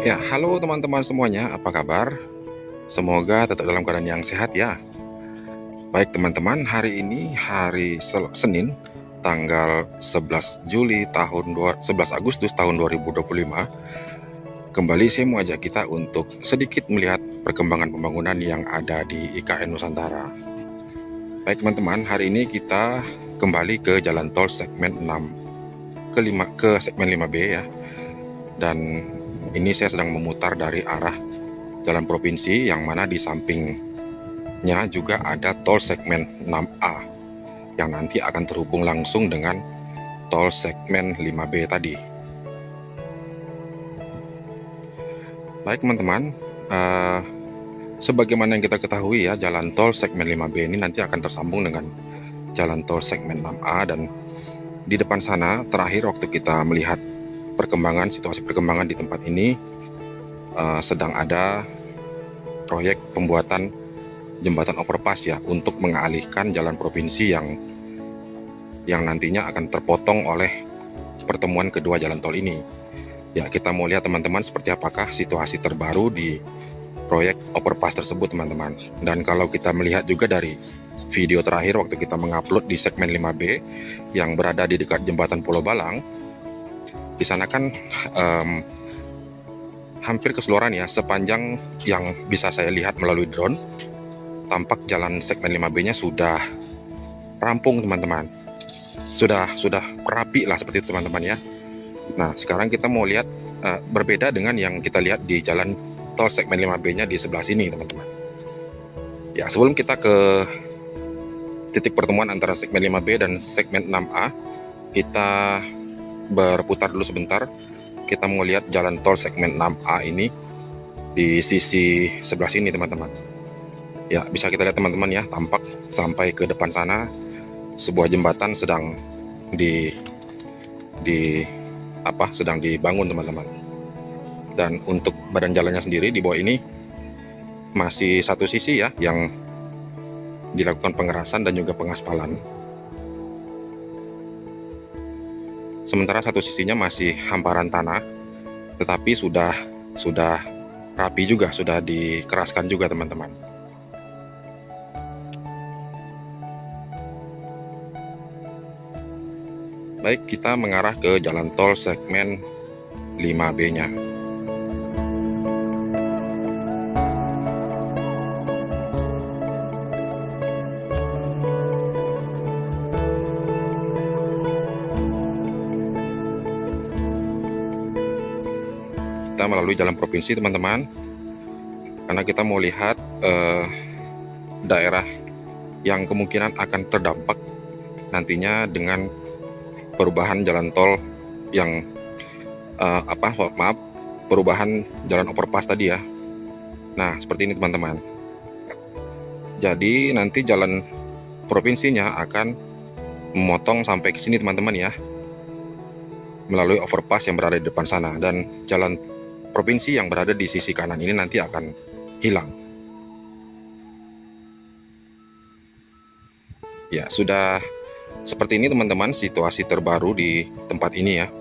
Ya, halo teman-teman semuanya, apa kabar? Semoga tetap dalam keadaan yang sehat ya. Baik teman-teman, hari ini hari Senin, tanggal 11 Juli tahun 11 Agustus tahun 2025. Kembali saya mau ajak kita untuk sedikit melihat perkembangan pembangunan yang ada di IKN Nusantara. Baik teman-teman, hari ini kita kembali ke jalan tol segmen 6 ke segmen 5B ya. Dan ini saya sedang memutar dari arah jalan provinsi, yang mana di sampingnya juga ada tol segmen 6A yang nanti akan terhubung langsung dengan tol segmen 5B tadi. Baik teman-teman, sebagaimana yang kita ketahui ya, jalan tol segmen 5B ini nanti akan tersambung dengan jalan tol segmen 6A, dan di depan sana terakhir waktu kita melihat situasi perkembangan di tempat ini, sedang ada proyek pembuatan jembatan overpass ya, untuk mengalihkan jalan provinsi yang nantinya akan terpotong oleh pertemuan kedua jalan tol ini. Ya, kita mau lihat teman-teman seperti apakah situasi terbaru di proyek overpass tersebut teman-teman. Dan kalau kita melihat juga dari video terakhir waktu kita mengupload di segmen 5B yang berada di dekat jembatan Pulau Balang, di sana kan hampir keseluruhan ya, sepanjang yang bisa saya lihat melalui drone, tampak jalan segmen 5B-nya sudah rampung teman-teman. Sudah rapi lah seperti itu teman-teman ya. Nah, sekarang kita mau lihat berbeda dengan yang kita lihat di jalan tol segmen 5B-nya di sebelah sini teman-teman. Ya, sebelum kita ke titik pertemuan antara segmen 5B dan segmen 6A, kita berputar dulu sebentar. Kita mau lihat jalan tol segmen 6A ini di sisi sebelah sini teman-teman. Ya, bisa kita lihat teman-teman ya, tampak sampai ke depan sana sebuah jembatan sedang sedang dibangun teman-teman. Dan untuk badan jalannya sendiri di bawah ini masih satu sisi ya yang dilakukan pengerasan dan juga pengaspalan. Sementara satu sisinya masih hamparan tanah, tetapi sudah rapi juga, sudah dikeraskan juga teman-teman. Baik, kita mengarah ke jalan tol segmen 5B-nya. Kita melalui jalan provinsi teman-teman, karena kita mau lihat daerah yang kemungkinan akan terdampak nantinya dengan perubahan jalan tol yang perubahan jalan overpass tadi ya. Nah, seperti ini teman-teman. Jadi nanti jalan provinsinya akan memotong sampai ke sini teman-teman ya, melalui overpass yang berada di depan sana, dan jalan provinsi yang berada di sisi kanan ini nanti akan hilang. Ya, sudah seperti ini teman-teman situasi terbaru di tempat ini ya.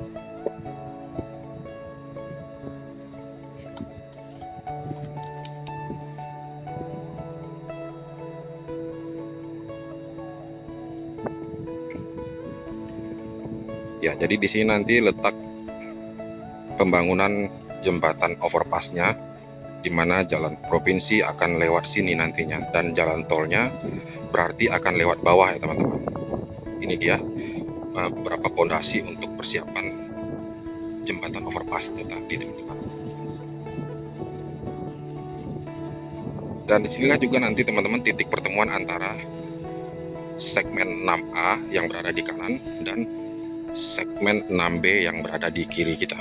Ya, jadi di sini nanti letak pembangunan jembatan overpassnya, di mana jalan provinsi akan lewat sini nantinya, dan jalan tolnya berarti akan lewat bawah ya teman-teman. Ini dia beberapa pondasi untuk persiapan jembatan overpassnya tadi teman-teman. Dan disinilah juga nanti teman-teman titik pertemuan antara segmen 6A yang berada di kanan dan segmen 6B yang berada di kiri kita.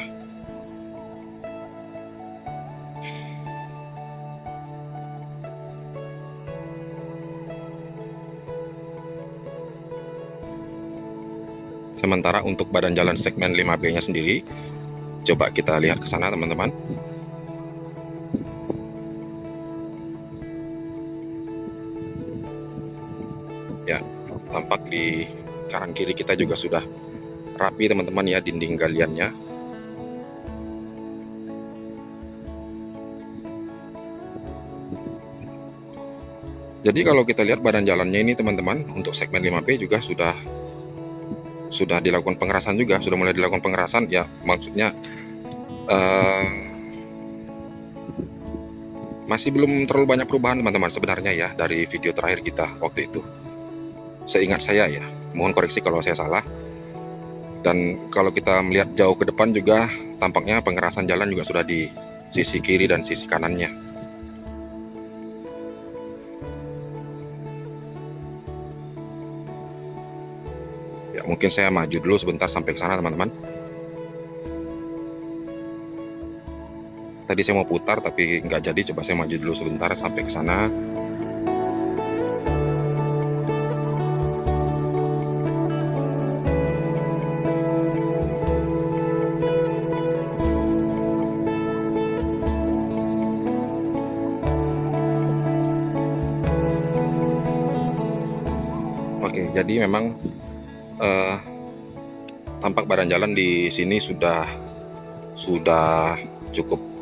Sementara untuk badan jalan segmen 5B-nya sendiri, coba kita lihat ke sana teman-teman. Ya, tampak di kanan kiri kita juga sudah rapi teman-teman ya dinding galiannya. Jadi kalau kita lihat badan jalannya ini teman-teman, untuk segmen 5B juga sudah dilakukan pengerasan juga, sudah mulai dilakukan pengerasan ya, maksudnya masih belum terlalu banyak perubahan teman-teman sebenarnya ya dari video terakhir kita waktu itu. Seingat saya ya, mohon koreksi kalau saya salah. Dan kalau kita melihat jauh ke depan juga tampaknya pengerasan jalan juga sudah di sisi kiri dan sisi kanannya. Ya, mungkin saya maju dulu sebentar sampai ke sana teman-teman. Tadi saya mau putar tapi nggak jadi, coba saya maju dulu sebentar sampai ke sana. Oke, jadi memang tampak badan jalan di sini sudah cukup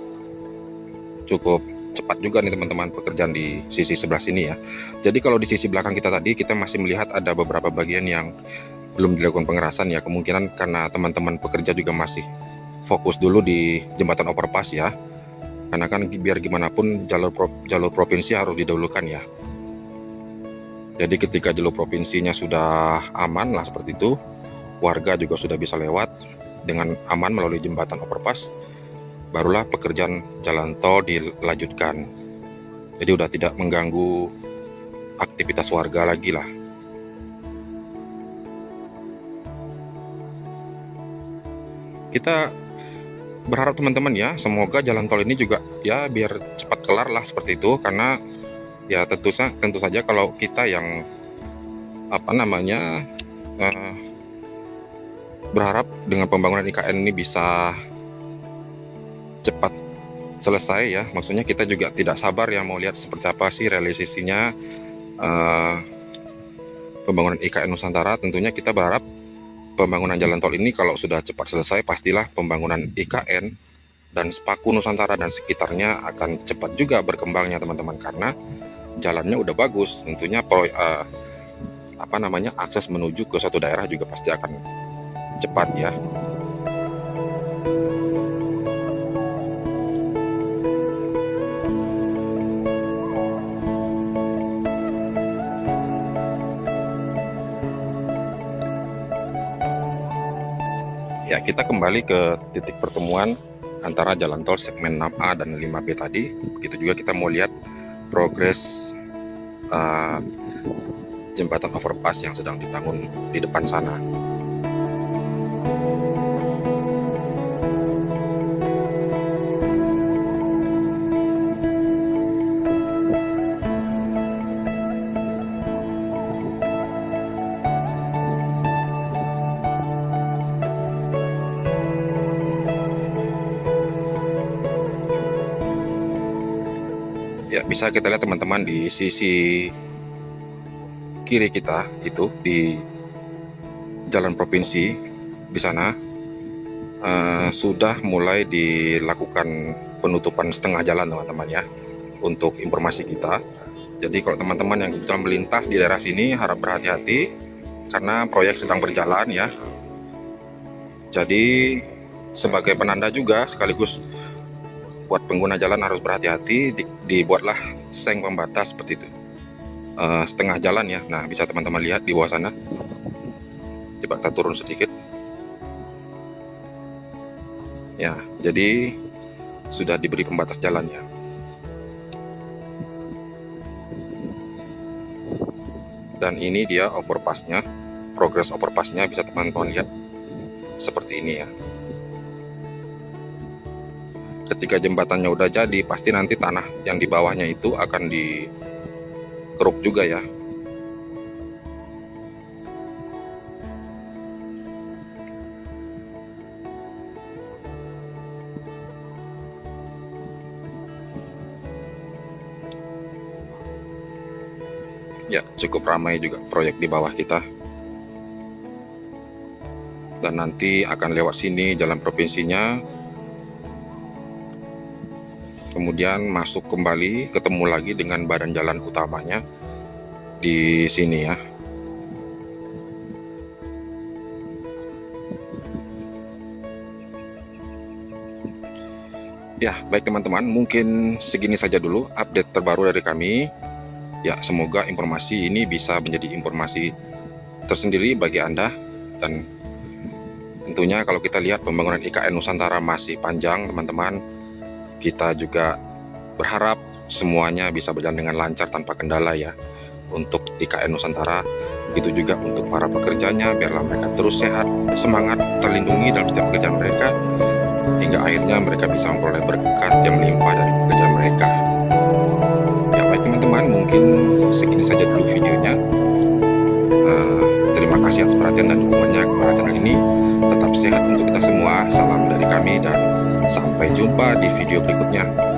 cepat juga nih teman-teman pekerjaan di sisi sebelah sini ya. Jadi kalau di sisi belakang kita tadi kita masih melihat ada beberapa bagian yang belum dilakukan pengerasan ya, kemungkinan karena teman-teman pekerja juga masih fokus dulu di jembatan overpass ya. Karena kan biar gimana pun jalur provinsi harus didahulukan ya. Jadi ketika jalur provinsinya sudah aman lah seperti itu, warga juga sudah bisa lewat dengan aman melalui jembatan overpass, barulah pekerjaan jalan tol dilanjutkan. Jadi udah tidak mengganggu aktivitas warga lagi lah. Kita berharap teman-teman ya, semoga jalan tol ini juga ya biar cepat kelar lah seperti itu, karena ya tentu saja kalau kita yang berharap dengan pembangunan IKN ini bisa cepat selesai ya, maksudnya kita juga tidak sabar ya mau lihat seperti apa sih realisasinya pembangunan IKN Nusantara. Tentunya kita berharap pembangunan jalan tol ini kalau sudah cepat selesai, pastilah pembangunan IKN dan Sepaku Nusantara dan sekitarnya akan cepat juga berkembangnya teman-teman, karena jalannya udah bagus. Tentunya akses menuju ke suatu daerah juga pasti akan cepat ya. Ya, kita kembali ke titik pertemuan antara jalan tol segmen 6A dan 5B tadi. Begitu juga kita mau lihat progres jembatan overpass yang sedang dibangun di depan sana. Ya, bisa kita lihat teman-teman di sisi kiri kita itu di jalan provinsi di sana sudah mulai dilakukan penutupan setengah jalan teman-teman ya, untuk informasi kita. Jadi kalau teman-teman yang kebetulan melintas di daerah sini harap berhati-hati karena proyek sedang berjalan ya. Jadi sebagai penanda juga sekaligus buat pengguna jalan harus berhati-hati, dibuatlah seng pembatas seperti itu, setengah jalan ya. Nah, bisa teman-teman lihat di bawah sana. Coba kita turun sedikit ya, jadi sudah diberi pembatas jalan ya. Dan ini dia overpassnya, progres overpassnya bisa teman-teman lihat seperti ini ya. Ketika jembatannya udah jadi, pasti nanti tanah yang di bawahnya itu akan dikeruk juga ya. Ya, cukup ramai juga proyek di bawah kita. Dan nanti akan lewat sini jalan provinsinya, kemudian masuk kembali, ketemu lagi dengan badan jalan utamanya, di sini ya. Ya, baik teman-teman, mungkin segini saja dulu update terbaru dari kami. Ya, semoga informasi ini bisa menjadi informasi tersendiri bagi Anda. Dan tentunya kalau kita lihat pembangunan IKN Nusantara masih panjang teman-teman. Kita juga berharap semuanya bisa berjalan dengan lancar tanpa kendala ya untuk IKN Nusantara. Begitu juga untuk para pekerjanya, biarlah mereka terus sehat, semangat, terlindungi dalam setiap pekerjaan mereka, hingga akhirnya mereka bisa memperoleh berkat yang melimpah dari pekerjaan mereka. Ya baik teman-teman, mungkin segini saja dulu videonya. Terima kasih atas perhatian dan dukungannya kepada channel ini. Tetap sehat untuk kita semua. Salam dari kami dan sampai jumpa di video berikutnya.